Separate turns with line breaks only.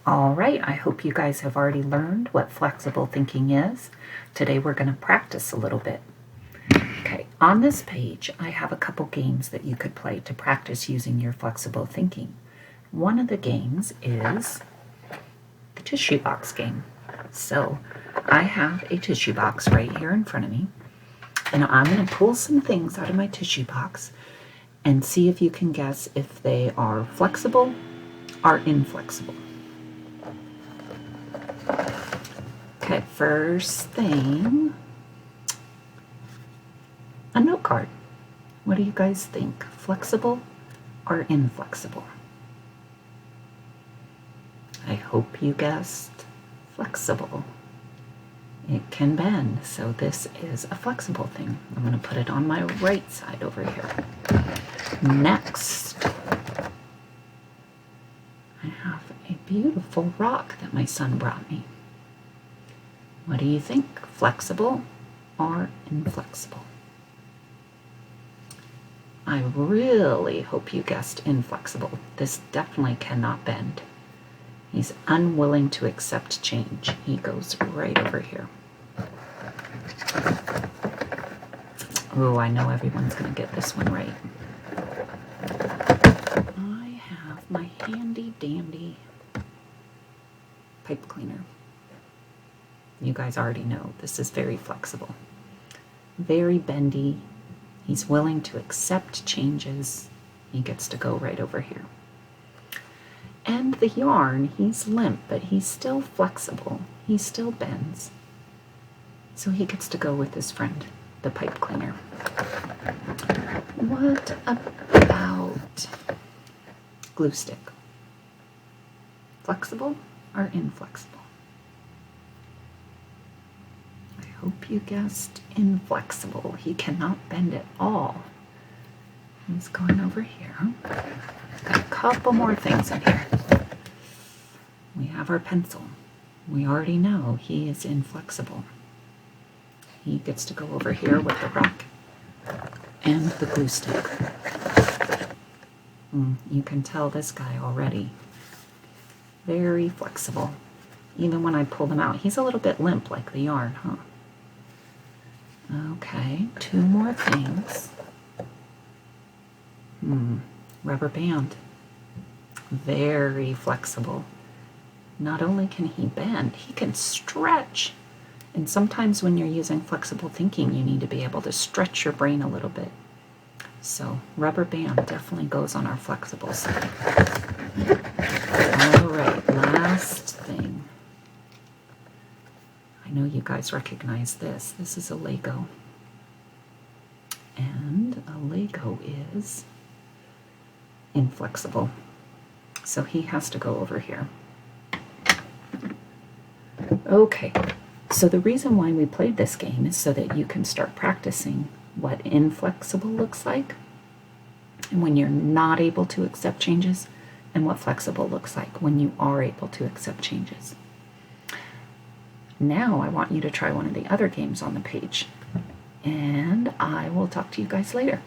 All right, I hope you guys have already learned what flexible thinking is. Today we're going to practice a little bit. Okay, on this page I have a couple games that you could play to practice using your flexible thinking. One of the games is the tissue box game. So I have a tissue box right here in front of me, and I'm going to pull some things out of my tissue box and see if you can guess if they are flexible or inflexible. Okay, first thing, a note card. What do you guys think? Flexible or inflexible? I hope you guessed flexible. It can bend, so this is a flexible thing. I'm going to put it on my right side over here. Next, I have a beautiful rock that my son brought me. What do you think? Flexible or inflexible? I really hope you guessed inflexible. This definitely cannot bend. He's unwilling to accept change. He goes right over here. Oh, I know everyone's going to get this one right. I have my handy dandy pipe cleaner. You guys already know this is very flexible, very bendy. He's willing to accept changes. He gets to go right over here. And the yarn, he's limp, but he's still flexible. He still bends. So he gets to go with his friend, the pipe cleaner. What about glue stick? Flexible or inflexible? I hope you guessed inflexible. He cannot bend at all. He's going over here. Got a couple more things in here. We have our pencil. We already know he is inflexible. He gets to go over here with the rock and the glue stick. You can tell this guy already. Very flexible. Even when I pull them out, he's a little bit limp like the yarn, huh? Okay, two more things. Rubber band. Very flexible. Not only can he bend, he can stretch. And sometimes when you're using flexible thinking, you need to be able to stretch your brain a little bit. So rubber band definitely goes on our flexible side. All right, last thing. I know you guys recognize this. This is a Lego. And a Lego is inflexible. So he has to go over here. Okay, so the reason why we played this game is so that you can start practicing what inflexible looks like, and when you're not able to accept changes, and what flexible looks like when you are able to accept changes. Now I want you to try one of the other games on the page, and I will talk to you guys later.